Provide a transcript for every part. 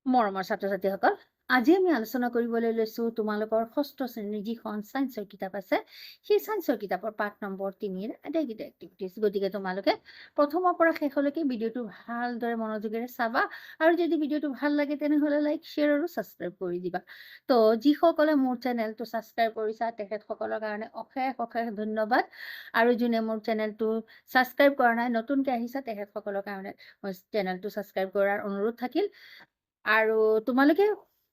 মৰমৰ ছাত্ৰ-ছাত্ৰীসকল, আজি আমি আলোচনা কৰিবলৈ লৈছোঁ তোমালোকৰ ষষ্ঠ শ্ৰেণীৰ যিখন ছায়েন্সৰ কিতাপ আছে, সেই ছায়েন্সৰ কিতাপৰ পাঠ নম্বৰ ৩ৰ আটাইকেইটা এক্টিভিটিজ। গতিকে তোমালোকে প্ৰথমৰ পৰা শেষলৈকে ভিডিঅ'টো ভালদৰে মনোযোগেৰে চাবা আৰু যদি ভিডিঅ'টো ভাল লাগে তেনেহ'লে লাইক, শ্বেয়াৰ আৰু ছাবস্ক্ৰাইব কৰি দিবা। তো যিসকলে মোৰ চেনেলটো ছাবস্ক্ৰাইব কৰিছা তেখেতসকলৰ কাৰণে অশেষ অশেষ ধন্যবাদ। আৰু যোনে মোৰ চেনেলটো ছাবস্ক্ৰাইব কৰা নাই, নতুনকৈ আহিছা তেখেতসকলৰ কাৰণে মই চেনেলটো ছাবস্ক্ৰাইব কৰাৰ অনুৰোধ থাকিল। আৰু তোমালোকে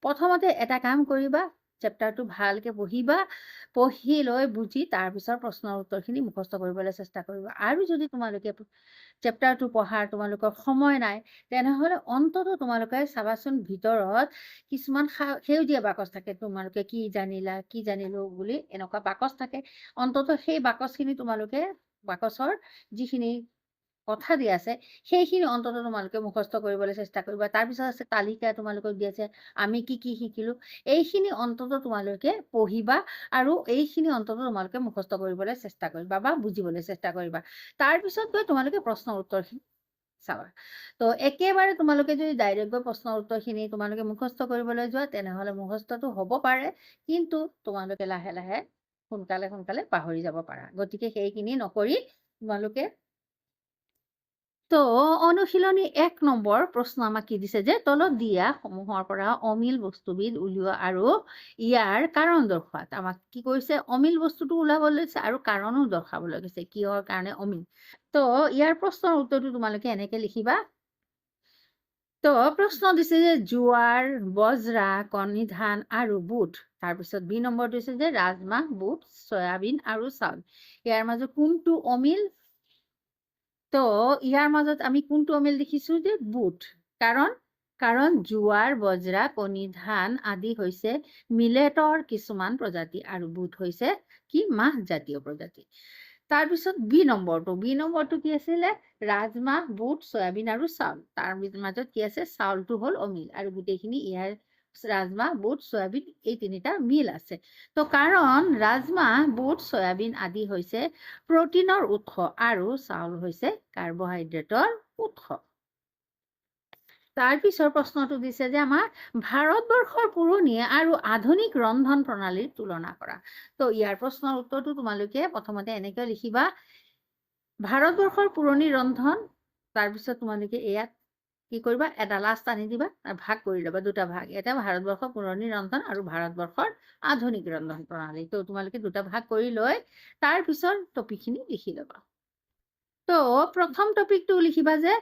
প্ৰথমতে এটা কাম কৰিবা, চেপ্টাৰটো ভালকে পঢ়িবা, পঢ়ি লৈ বুজি তাৰপিছত প্ৰশ্নৰ উত্তৰখিনি মুখস্থ কৰিবলৈ চেষ্টা কৰিবা। আৰু যদি তোমালোকে চেপ্টাৰটো পঢ়াৰ তোমালোকৰ সময় নাই, তেনেহ'লে অন্ততঃ তোমালোকে চাবাচোন ভিতৰত কিছুমান সেউজীয়া বাকচ থাকে, তোমালোকে কি জানিলা, কি জানিলো বুলি এনেকুৱা বাকচ থাকে। অন্ততঃ সেই বাকচখিনি তোমালোকে বাকচৰ যিখিনি কথা দিয়া আছে সেইখিনি অন্ততঃ তোমালোকে মুখস্থ কৰিবলৈ চেষ্টা কৰিবা। তাৰপিছত আছে তালিকা, তোমালোকক দি আছে আমি কি কি শিকিলো। এইখিনি অন্ততঃ তোমালোকে পঢ়িবা আৰু এইখিনি অন্ততঃ তোমালোকে মুখস্থ কৰিবলৈ চেষ্টা কৰিবা বা বুজিবলৈ চেষ্টা কৰিবা। তাৰপিছত গৈ তোমালোকে প্ৰশ্নৰ উত্তৰখিনি চাবা। তো একেবাৰে তোমালোকে যদি ডাইৰেক্ট গৈ প্ৰশ্নৰ উত্তৰখিনি তোমালোকে মুখস্থ কৰিবলৈ যোৱা, তেনেহ'লে মুখস্থটো হ'ব পাৰে, কিন্তু তোমালোকে লাহে লাহে সোনকালে সোনকালে পাহৰি যাব পাৰা। গতিকে সেইখিনি নকৰি তোমালোকে অনুশীলনী ১ নম্বৰ প্ৰশ্ন আমাক কি দিছে যে তলত দিয়া সমূহৰ পৰা অমিল বস্তুবিধ উলিওৱা আৰু ইয়াৰ কাৰণ দৰ্শোৱাত। আমাক কি কৰিছে, অমিল বস্তুটো ওলাবলৈ দিছে আৰু কাৰণো দৰ্শাবলৈ কৈছে কিহৰ কাৰণে অমিল। তো ইয়াৰ প্ৰশ্নৰ উত্তৰটো তোমালোকে এনেকে লিখিবা। তো প্ৰশ্ন দিছে যে জোৱাৰ, বজ্ৰা, কণী ধান আৰু বুট। তাৰপিছত বি নম্বৰটো দিছে যে ৰাজমাহ, বুট, চয়াবিন আৰু চাউল। ইয়াৰ মাজত কোনটো অমিল? তো ইয়াৰ মাজত আমি কোনটো অমিল দেখিছো যে বুট। কাৰণ জোৱাৰ, বজ্ৰা, কণী ধান আদি হৈছে মিলেটৰ কিছুমান প্ৰজাতি আৰু বুট হৈছে কি মাহ জাতীয় প্ৰজাতি। তাৰপিছত বি নম্বৰটো কি আছিলে? ৰাজমাহ, বুট, চয়াবিন আৰু চাউল। তাৰ মাজত কি আছে? চাউলটো হ'ল অমিল আৰু গোটেইখিনি ইয়াৰ ৰাজমাহ, বুট, চয়াবিন এই তিনিটা মিল আছে। তো কাৰণ ৰাজমাহ, বুট, চয়াবিন আদি হৈছে প্ৰটিনৰ উৎস আৰু চাউল হৈছে কাৰ্বহাইড্ৰেটৰ উৎস। তাৰপিছৰ প্ৰশ্নটো দিছে যে আমাৰ ভাৰতবৰ্ষৰ পুৰণি আৰু আধুনিক ৰন্ধন প্ৰণালীৰ তুলনা কৰা। তো ইয়াৰ প্ৰশ্নৰ উত্তৰটো তোমালোকে প্ৰথমতে এনেকৈ লিখিবা, ভাৰতবৰ্ষৰ পুৰণি ৰন্ধন। তাৰপিছত তোমালোকে ইয়াত কি কৰিবা, এটা লাষ্ট আনি দিবা, ভাগ কৰি ল'বা, দুটা ভাগ। এটা ভাৰতবৰ্ষৰ পুৰণি ৰন্ধন আৰু ভাৰতবৰ্ষৰ আধুনিক ৰন্ধন প্ৰণালী। তো তোমালোকে দুটা ভাগ কৰি লৈ তাৰপিছৰ টপিকখিনি লিখি ল'বা। তো প্ৰথম টপিকটো লিখিবা যে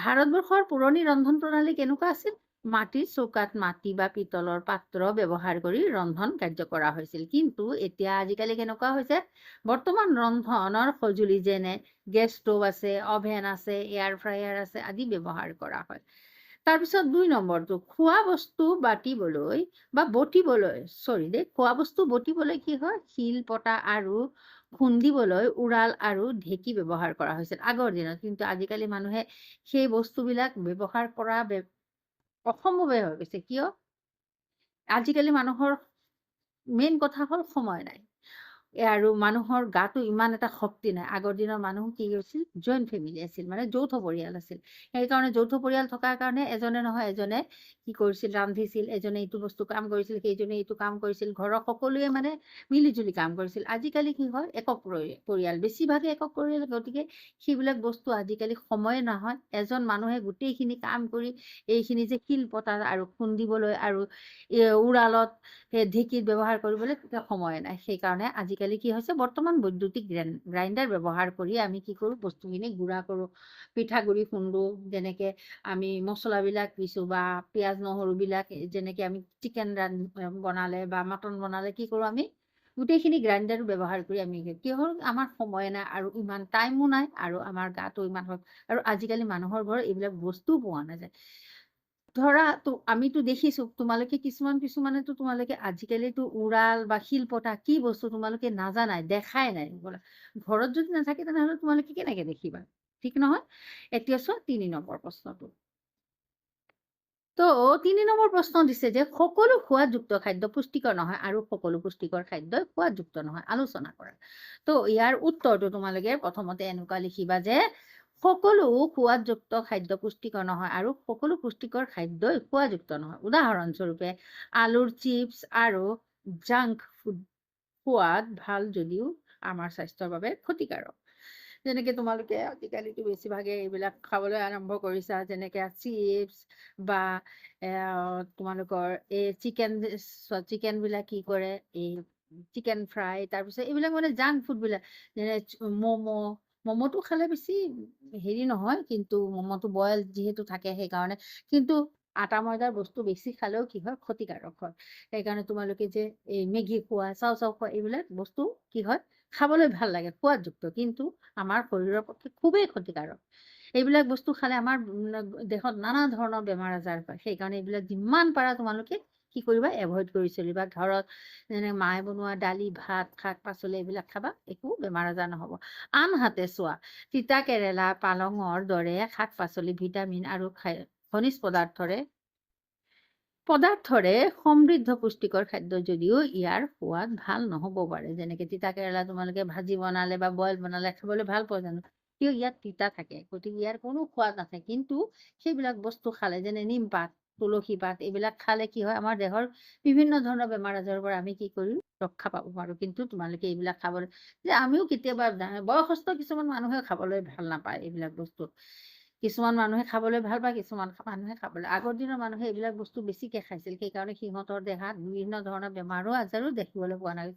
ভাৰতবৰ্ষৰ পুৰণি ৰন্ধন প্ৰণালী কেনেকুৱা আছিল? মাটিৰ চৌকাত মাটি বা পিতলৰ পাত্ৰ ব্যৱহাৰ কৰি ৰন্ধন কাৰ্য কৰা হৈছিল। কিন্তু এতিয়া আজিকালি কেনেকুৱা হৈছে, বৰ্তমান ৰন্ধনৰ সঁজুলি যেনে গেছ ষ্টভ আছে, অভেন আছে, এয়াৰ ফ্ৰায়াৰ আছে আদি ব্যৱহাৰ কৰা হয়। তাৰপিছত ২ নম্বৰটো, খোৱা বস্তু বটিবলৈ কি হয়? শিল পতা আৰু খুন্দিবলৈ উৰাল আৰু ঢেঁকী ব্যৱহাৰ কৰা হৈছিল আগৰ দিনত। কিন্তু আজিকালি মানুহে সেই বস্তুবিলাক ব্যৱহাৰ কৰা অসম্ভৱে হৈ গৈছে। কিয়? আজিকালি মানুহৰ মেইন কথা হ'ল সময় নাই। আৰু মানুহৰ গাতো ইমান এটা শক্তি নাই। আগৰ দিনৰ মানুহ কি হৈছিল, জইণ্ট ফেমিলি আছিল, মানে যৌথ পৰিয়াল আছিল। সেইকাৰণে যৌথ পৰিয়াল থকাৰ কাৰণে এজনে নহয় এজনে কি কৰিছিল, ৰান্ধিছিল, এজনে এইটো বস্তু কাম কৰিছিল, সেইজনে এইটো কাম কৰিছিল, ঘৰৰ সকলোৱে মানে মিলিজুলি কাম কৰিছিল। আজিকালি কি হয়, একক পৰিয়াল, বেছিভাগে একক পৰিয়াল। গতিকে সেইবিলাক বস্তু আজিকালি সময়ে নহয়। এজন মানুহে গোটেইখিনি কাম কৰি এইখিনি যে শিল পতা আৰু খুন্দিবলৈ আৰু উৰালত ঢেঁকীত ব্যৱহাৰ কৰিবলৈ সময় নাই। সেইকাৰণে আজিকালি কি হৈছে, বৰ্তমান বৈদ্যুতিক গ্ৰাইণ্ডাৰ ব্যৱহাৰ কৰি আমি কি কৰোঁ, বস্তুখিনি গুড়া কৰোঁ, পিঠাগুড়ি খুন্দো, যেনেকে আমি মছলাবিলাক পিছোঁ বা পিঁয়াজ নহৰুবিলাক যেনেকে আমি চিকেন বনালে বা মটন বনালে কি কৰোঁ, আমি গোটেইখিনি গ্ৰাইণ্ডাৰ ব্যৱহাৰ কৰি আমি কি হ'ল, আমাৰ সময় নাই আৰু ইমান টাইমো নাই আৰু আমাৰ গাটো ইমান আৰু আজিকালি মানুহৰ ঘৰত এইবিলাক বস্তুও পোৱা নাযায়। ধৰা আমিতো দেখিছো, কিছুমানেতো তোমালোকে আজিকালিতো উৰাল বা শিলপতা কি বস্তু তোমালোকে নাজানাই, দেখাই নাই। ঘৰত যদি নাথাকে তেনেহ'লে তোমালোকে কেনেকে দেখিবা? ঠিক নহয়? এতিয়া চোৱা ৩ নম্বৰ প্ৰশ্নটো। তো ৩ নম্বৰ প্ৰশ্ন দিছে যে সকলো সোৱাদযুক্ত খাদ্য পুষ্টিকৰ নহয় আৰু সকলো পুষ্টিকৰ খাদ্য সোৱাদযুক্ত নহয়, আলোচনা কৰা। তো ইয়াৰ উত্তৰটো তোমালোকে প্ৰথমতে এনেকুৱা লিখিবা যে সকলো সোৱাদযুক্ত খাদ্য পুষ্টিকৰ নহয় আৰু সকলো পুষ্টিকৰ খাদ্যই সোৱাদযুক্ত নহয়। উদাহৰণস্বৰূপে আলুৰ চিপছ আৰু জাংক ফুড সোৱাদ ভাল যদিও আমাৰ স্বাস্থ্যৰ বাবে ক্ষতিকাৰক। যেনেকে তোমালোকে আজিকালিতো বেছিভাগে এইবিলাক খাবলৈ আৰম্ভ কৰিছা, যেনেকে চিপছ বা তোমালোকৰ এই চিকেনবিলাক কি কৰে, এই চিকেন ফ্ৰাই, তাৰপিছত এইবিলাক মানে জাংক ফুডবিলাক, যেনে ম'ম'টো খালে বেছি হেৰি নহয়, কিন্তু ম'ম'টো বইল যিহেতু থাকে সেইকাৰণে, কিন্তু আটা ময়দাৰ বস্তু বেছি খালেও কি হয়, ক্ষতিকাৰক হয়। সেইকাৰণে তোমালোকে যে এই মেগী খোৱা, চাও খোৱা, এইবিলাক বস্তু কি হয়, খাবলৈ ভাল লাগে, সোৱাদযুক্ত, কিন্তু আমাৰ শৰীৰৰ পক্ষে খুবেই ক্ষতিকাৰক। এইবিলাক বস্তু খালে আমাৰ দেহত নানা ধৰণৰ বেমাৰ আজাৰ হয়। সেইকাৰণে এইবিলাক যিমান পাৰা তোমালোকে কি কৰিবা, এভইড কৰি চলিবা। ঘৰত যেনে মায়ে বনোৱা দালি, ভাত, শাক পাচলি এইবিলাক খাবা, একো বেমাৰ আজাৰ নহ'ব। আনহাতে চোৱা, তিতা কেৰেলা, পালঙৰ দৰে শাক পাচলি ভিটামিন আৰু খনিজ পদাৰ্থৰে সমৃদ্ধ পুষ্টিকৰ খাদ্য যদিও ইয়াৰ সোৱাদ ভাল নহ'ব পাৰে। যেনেকে তিতা কেৰেলা তোমালোকে ভাজি বনালে বা বইল বনালে খাবলৈ ভাল পোৱা জানো? কিয়, ইয়াত তিতা থাকে, গতিকে ইয়াৰ কোনো সোৱাদ নাথাকে। কিন্তু সেইবিলাক বস্তু খালে, যেনে নিম পাত, তুলসী পাত, এইবিলাক খালে কি হয়, আমাৰ দেহৰ বিভিন্ন ধৰণৰ বেমাৰ আজাৰৰ পৰা আমি কি কৰো, ৰক্ষা পাব পাৰো। কিন্তু তোমালোকে এইবিলাক খাবলৈ, যে আমিও কেতিয়াবা বয়সস্থ কিছুমান মানুহে খাবলৈ ভাল নাপায় এইবিলাক বস্তু। কিছুমান মানুহে খাবলৈ ভাল পায়, কিছুমান মানুহে খাবলৈ, আগৰ দিনৰ মানুহে এইবিলাক বস্তু বেছিকে খাইছিল, সেইকাৰণে সিহঁতৰ দেহাত বিভিন্ন ধৰণৰ বেমাৰো আজাৰো দেখিবলৈ পোৱা নাই।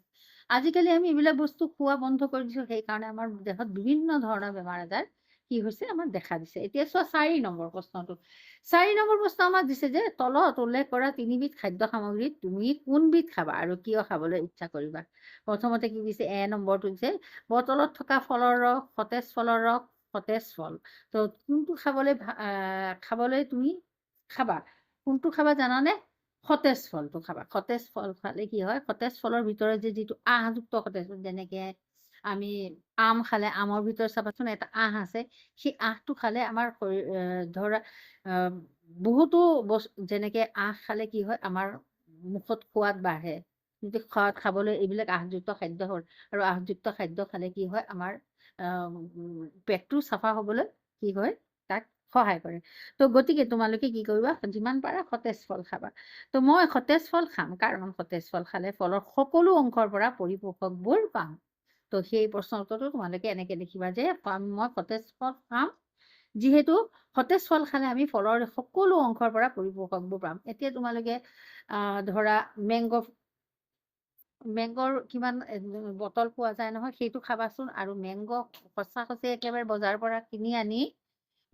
আজিকালি আমি এইবিলাক বস্তু খোৱা বন্ধ কৰি দিছো, সেইকাৰণে আমাৰ দেহত বিভিন্ন ধৰণৰ বেমাৰ আজাৰ কি হৈছে, আমাৰ দেখা দিছে। এতিয়া চোৱা 4 নম্বৰ প্ৰশ্নটো। 4 নম্বৰ প্ৰশ্ন আমাক দিছে যে তলত উল্লেখ কৰা 3বিধ খাদ্য সামগ্ৰীত তুমি কোনবিধ খাবা আৰু কিয় খাবলৈ ইচ্ছা কৰিবা। প্ৰথমতে কি দিছে, নম্বৰটো দিছে বটলত থকা ফলৰ ৰস, সতেজ ফলৰ ৰস, সতেজ ফল। তো কোনটো খাবলৈ তুমি খাবা, কোনটো খাবা জানানে? সতেজ ফলটো খাবা। সতেজ ফল খালে কি হয়, সতেজ ফলৰ ভিতৰত যে যিটো আহযুক্ত সতেজ, যেনেকে আমি আম খালে আমৰ ভিতৰত চাবাচোন এটা আহ আছে, সেই আহটো খালে আমাৰ ধৰা বহুতো যেনেকে আহ খালে কি হয়, আমাৰ মুখত সোৱাদ বাঢ়ে, কিন্তু খাবলৈ এইবিলাক আহযুক্ত খাদ্য হয়। আৰু আহযুক্ত খাদ্য খালে কি হয়, আমাৰ পেটটো চাফা হবলৈ কি হয়, তাক সহায় কৰে। তো গতিকে তোমালোকে কি কৰিবা, যিমান পাৰা সতেজ ফল খাবা। তো মই সতেজ ফল খাম, কাৰণ সতেজ ফল খালে ফলৰ সকলো অংশৰ পৰা পৰিপোষকবোৰ পাম। তো সেই প্ৰশ্ন উত্তৰটো তোমালোকে এনেকে লিখিবা যে মই সতেজ ফল খাম, যিহেতু সতেজ ফল খালে আমি ফলৰ সকলো অংশৰ পৰা পৰিপোষকবোৰ পাম। এতিয়া তোমালোকে ধৰা মেংগৰ কিমান বটল পোৱা যায় নহয়, সেইটো খাবাচোন। আৰু সঁচা একেবাৰে বজাৰৰ পৰা কিনি আনি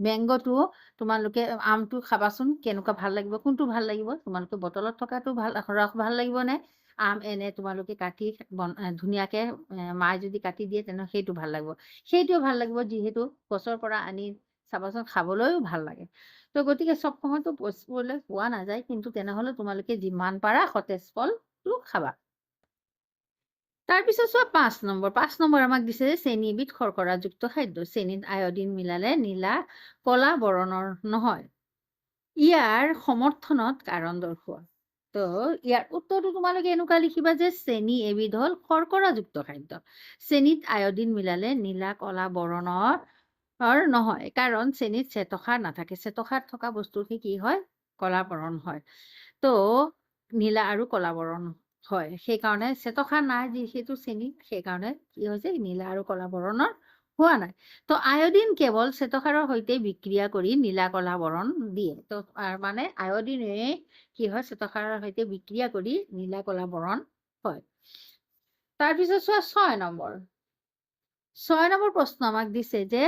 মেংগটো তোমালোকে আমটো খাবাচোন, কেনেকুৱা ভাল লাগিব, কোনটো ভাল লাগিব, তোমালোকে বটলত থকাটো ৰস ভাল লাগিব নে, আম এনে তোমালোকে কাটি ধুনীয়াকে মায়ে যদি কাটি দিয়ে, তেনেহ'লে সেইটো ভাল লাগিব। সেইটোৱে ভাল লাগিব, যিহেতু গছৰ পৰা আনি চাবাচোন, খাবলৈও ভাল লাগে। তো গতিকে চব সময়তো পোৱা নাযায়, কিন্তু তেনেহ'লে তোমালোকে যিমান পাৰা সতেজ ফলটো খাবা। তাৰপিছত চোৱা 5 নম্বৰ আমাক দিছে যে চেনি এবিধ শৰ্কৰাযুক্ত খাদ্য। চেনিত আয়ডিন মিলালে নীলা কলা বৰণৰ নহয়। ইয়াৰ সমৰ্থনত কাৰণ দৰ্শোৱা। তো ইয়াৰ উত্তৰটো তোমালোকে এনেকুৱা লিখিবা যে চেনি এবিধ হ'ল শৰ্কৰাযুক্ত খাদ্য। চেনিত আয়ডিন মিলালে নীলা কলা বৰণৰ নহয়, কাৰণ চেনিত শ্বেতসাৰ নাথাকে। শ্বেতসাৰ থকা বস্তুটো কি হয়, কলা বৰণ হয়। তো নীলা আৰু কলা বৰণ হয়, সেইকাৰণে শ্বেতসাৰ নাই যিহেতু চেনিত, সেইকাৰণে কি হৈছে, নীলা আৰু কলা বৰণৰ হোৱা নাই। তো আয়ডিন কেৱল শ্বেতসাৰৰ সৈতে বিক্ৰিয়া কৰি নীলা কলা বৰণ দিয়ে। তো মানে আয়ডিনে কি হয়, শ্বেতসাৰৰ সৈতে বিক্ৰিয়া কৰি নীলা কলা বৰণ হয়। তাৰপিছত চোৱা 6 নম্বৰ প্ৰশ্ন আমাক দিছে যে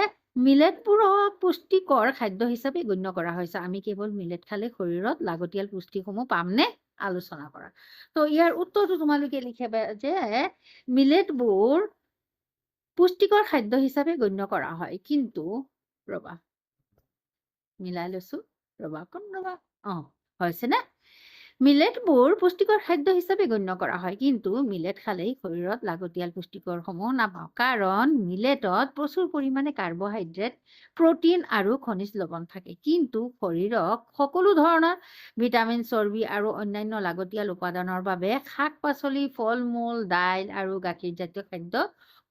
মিলেটবোৰক পুষ্টিকৰ খাদ্য হিচাপে গণ্য কৰা হৈছে। আমি কেৱল মিলেট খালে শৰীৰত লাগতিয়াল পুষ্টিসমূহ পামনে, আলোচনা কৰা। তো ইয়াৰ উত্তৰটো তোমালোকে লিখিবা যে মিলেটবোৰ পুষ্টিকৰ খাদ্য হিচাপে গণ্য কৰা হয়, কিন্তু ৰবা মিলাই লৈছো, ৰবা হৈছে নে? মিলেটবোৰ পুষ্টিকৰ খাদ্য হিচাপে গণ্য কৰা হয়, কিন্তু মিলেট খালেই শৰীৰত লাগতিয়াল পুষ্টিকৰসমূহ নাপাওঁ, কাৰণ মিলেটত প্ৰচুৰ পৰিমাণে কাৰ্বহাইড্ৰেট, প্ৰটিন আৰু খনিজ লৱণ থাকে। কিন্তু শৰীৰক সকলো ধৰণৰ ভিটামিন, চৰ্বি আৰু অন্যান্য লাগতিয়াল উপাদানৰ বাবে শাক পাচলি, ফল মূল, দাইল আৰু গাখীৰজাতীয় খাদ্য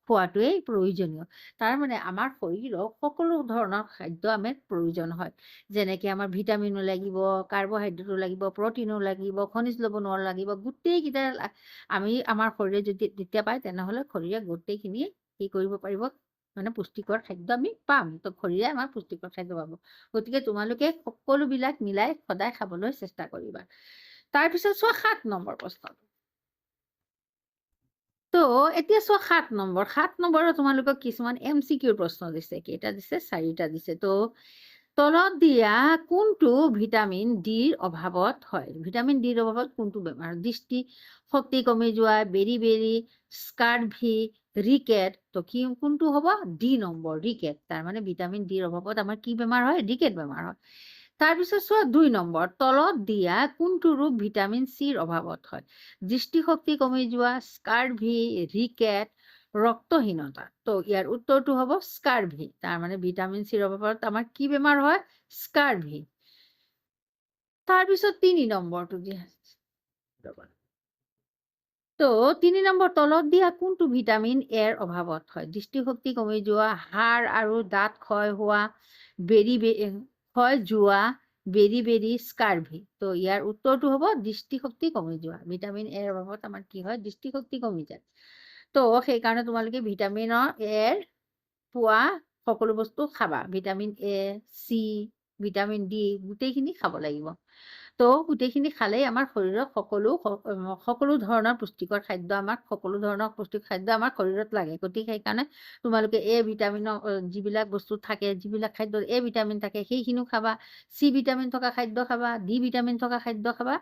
খোৱাটোৱেই প্ৰয়োজনীয়। তাৰ মানে আমাৰ শৰীৰক সকলো ধৰণৰ খাদ্য আমাৰ প্ৰয়োজন হয়। যেনেকে আমাৰ ভিটামিনো লাগিব, কাৰ্বহাইড্ৰেটো লাগিব, প্ৰটিনো লাগিব, খনিজ লৱণো লাগিব, গোটেইকেইটা আমি আমাৰ শৰীৰে যদি যেতিয়া পায় তেনেহ'লে শৰীৰে গোটেইখিনি কি কৰিব পাৰিব, মানে পুষ্টিকৰ খাদ্য আমি পাম। তো শৰীৰে আমাৰ পুষ্টিকৰ খাদ্য পাব। গতিকে তোমালোকে সকলোবিলাক মিলাই সদায় খাবলৈ চেষ্টা কৰিবা। তাৰপিছত চোৱা ৭ নম্বৰ প্ৰশ্ন। তো এতিয়া চোৱা ৭ নম্বৰ। ৭ নম্বৰত তোমালোকক কিছুমান MCQৰ প্ৰশ্ন দিছে। কেইটা দিছে? 4টা দিছে। তো তলত দিয়া কোনটো ভিটামিন ডিৰ অভাৱত হয়? ভিটামিন ডিৰ অভাৱত কোনটো বেমাৰ? দৃষ্টি শক্তি কমি যোৱা, বেৰি-বেৰি, স্কাৰ্ভি, ৰিকেট। তো কোনটো হ'ব? D number, rickets. তাৰ মানে ভিটামিন ডিৰ অভাৱত আমাৰ কি বেমাৰ হয়? ৰিকেট বেমাৰ হয়। তাৰপিছত চোৱা 2 নম্বৰ। তলত দিয়া কোনটো ৰোগ ভিটামিন চিৰ অভাৱত হয়? দৃষ্টিশক্তি কমি যোৱা, স্কাৰ্ভি, ৰিকেট, ৰক্তহীনতা। তো ইয়াৰ উত্তৰটো হ'ব স্কাৰ্ভি। তাৰ মানে ভিটামিন চিৰ অভাৱত আমাৰ কি বেমাৰ হয়? স্কাৰ্ভি। তাৰপিছত 3 নম্বৰটো দিয়া। তো 3 নম্বৰ তলত দিয়া কোনটো ভিটামিন এৰ অভাৱত হয়? দৃষ্টিশক্তি কমি যোৱা, হাড় আৰু দাঁত ক্ষয় হোৱা, ক্ষয় যোৱা, বেৰি-বেৰি, স্কাৰ্ভি। তো ইয়াৰ উত্তৰটো হ'ব দৃষ্টিশক্তি কমি যোৱা। ভিটামিন এৰ অভাৱত আমাৰ কি হয়? দৃষ্টিশক্তি কমি যায়। তো সেইকাৰণে তোমালোকে ভিটামিনৰ এৰ পোৱা সকলো বস্তু খাবা। Vitamin A, C, vitamin D গোটেইখিনি খাব লাগিব। তো গোটেইখিনি খালেই আমাৰ শৰীৰত সকলো ধৰণৰ পুষ্টিকৰ খাদ্য সকলো ধৰণৰ পুষ্টিকৰ খাদ্য আমাৰ শৰীৰত লাগে। গতিকে সেইকাৰণে তোমালোকে এ ভিটামিনৰ যিবিলাক বস্তু থাকে, যিবিলাক খাদ্যত এ ভিটামিন থাকে সেইখিনিও খাবা। চি ভিটামিন থকা খাদ্য খাবা, ডি ভিটামিন থকা খাদ্য খাবা।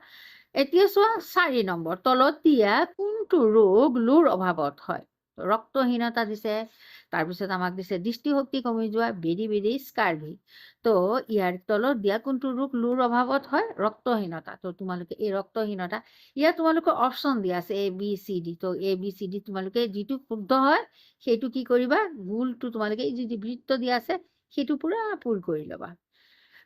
এতিয়া চোৱা 4 নম্বৰ। তলত দিয়া কোনটো ৰোগ লোৰ অভাৱত হয়? ৰক্তহীনতা দিছে, তাৰপিছত আমাক দিছে দৃষ্টিশক্তি কমি যোৱা, বেৰি-বেৰি, স্কাৰ্ভি। তো ইয়াৰ তলত দিয়া কোনটো ৰোগ লোৰ অভাৱত হয়? ৰক্তহীনতা। তো তোমালোকে এই ৰক্তহীনতা, ইয়াত তোমালোকৰ অপশ্যন দিয়া আছে ABCD। তো ABCD তোমালোকে যিটো শুদ্ধ হয় সেইটো কি কৰিবা? ভুলটো তোমালোকে এই যি বৃত্ত দিয়া আছে সেইটো পুৰা পূৰ কৰি ল'বা।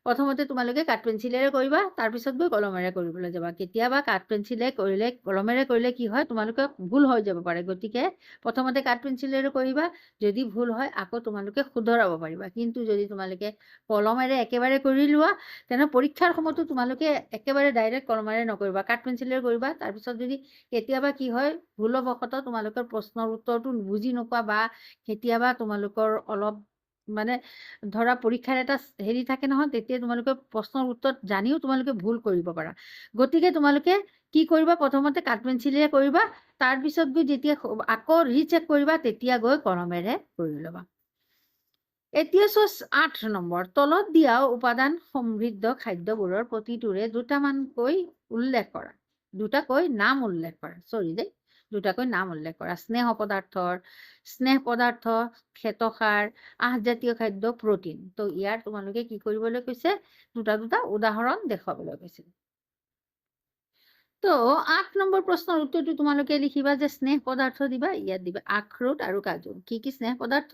প্ৰথমতে তোমালোকে কাঠ পেঞ্চিলেৰে কৰিবা, তাৰপিছত গৈ কলমেৰে কৰিবলৈ যাবা। কেতিয়াবা কাঠ পেঞ্চিলে কৰিলে, কলমেৰে কৰিলে কি হয়? তোমালোকে ভুল হৈ যাব পাৰে। গতিকে প্ৰথমতে কাঠ পেঞ্চিলেৰে কৰিবা। যদি ভুল হয় আকৌ তোমালোকে শুধৰাব পাৰিবা। কিন্তু যদি তোমালোকে কলমেৰে একেবাৰে কৰি লোৱা, তেনে পৰীক্ষাৰ সময়তো তোমালোকে একেবাৰে ডাইৰেক্ট কলমেৰে নকৰিবা, কাঠ পেঞ্চিলেৰে কৰিবা। তাৰপিছত যদি কেতিয়াবা কি হয়, ভুলবশতঃ তোমালোকৰ প্ৰশ্নৰ উত্তৰটো বুজি নোপোৱা বা কেতিয়াবা তোমালোকৰ অলপ মানে ধৰা পৰীক্ষাৰ এটা হেৰি থাকে নহয়, তেতিয়া তোমালোকে প্ৰশ্নৰ উত্তৰ জানিও তোমালোকে ভুল কৰিব পাৰা। গতিকে তোমালোকে কি কৰিবা? প্ৰথমতে কাঠ পেঞ্চিলেৰে কৰিবা, তাৰপিছত গৈ যেতিয়া আকৌ ৰিচেক কৰিবা তেতিয়া গৈ কলমেৰে কৰি ল'বা। এতিয়া চোৱা 8 নম্বৰ। তলত দিয়া উপাদান সমৃদ্ধ খাদ্যবোৰৰ প্ৰতিটোৰে দুটাকৈ নাম উল্লেখ কৰা। দুটাকৈ নাম উল্লেখ কৰা। স্নেহ পদাৰ্থ, শ্বেতসাৰ, আঁহজাতীয় খাদ্য, প্ৰটিন। তো ইয়াৰ তোমালোকে কি কৰিবলৈ কৈছে? দুটা উদাহৰণ দেখুৱাবলৈ কৈছে। তো 8 নম্বৰ প্ৰশ্নৰ উত্তৰটো তোমালোকে লিখিবা যে স্নেহ পদাৰ্থ দিবা। ইয়াত দিবা আখৰোট আৰু কাজু। কি স্নেহ পদাৰ্থ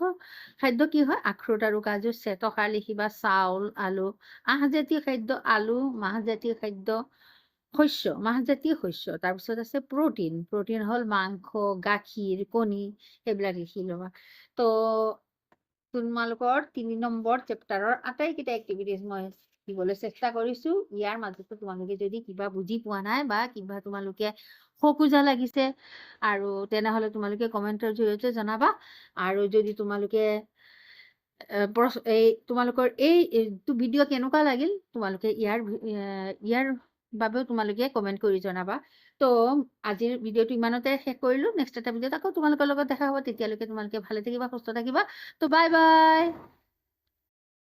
খাদ্য কি হয়? আখৰোট আৰু কাজু। শ্বেতসাৰ লিখিবা চাউল, আলু। আঁহজাতীয় খাদ্য আলু, মাহজাতীয় খাদ্য মাহজাতীয় শস্য। তাৰপিছত আছে প্ৰটিন হ'ল মাংস, গাখীৰ, কণী, সেইবিলাক লিখি ল'বা। তো তোমালোকৰ 3 নম্বৰ চেপ্টাৰৰ আটাইকেইটা এক্টিভিটিজ মই দিবলৈ চেষ্টা কৰিছো। ইয়াৰ মাজতে তোমালোকে যদি কিবা বুজি পোৱা নাই বা কিবা তোমালোকে খোকোজা লাগিছে আৰু তেনেহ'লে তোমালোকে কমেণ্টৰ জৰিয়তে জনাবা। আৰু যদি তোমালোকে তোমালোকৰ এইটো ভিডিঅ' কেনেকুৱা লাগিল তোমালোকে ইয়াৰ বাবেও তোমালোকে কমেণ্ট কৰি জনাবা। তো আজিৰ ভিডিঅ'টো ইমানতে শেষ কৰিলো। নেক্সট এটা ভিডিঅ'ত আকৌ তোমালোকৰ লগত দেখা হ'ব। তেতিয়ালৈকে তোমালোকে ভালে থাকিবা, সুস্থ থাকিবা। তো বাই বাই।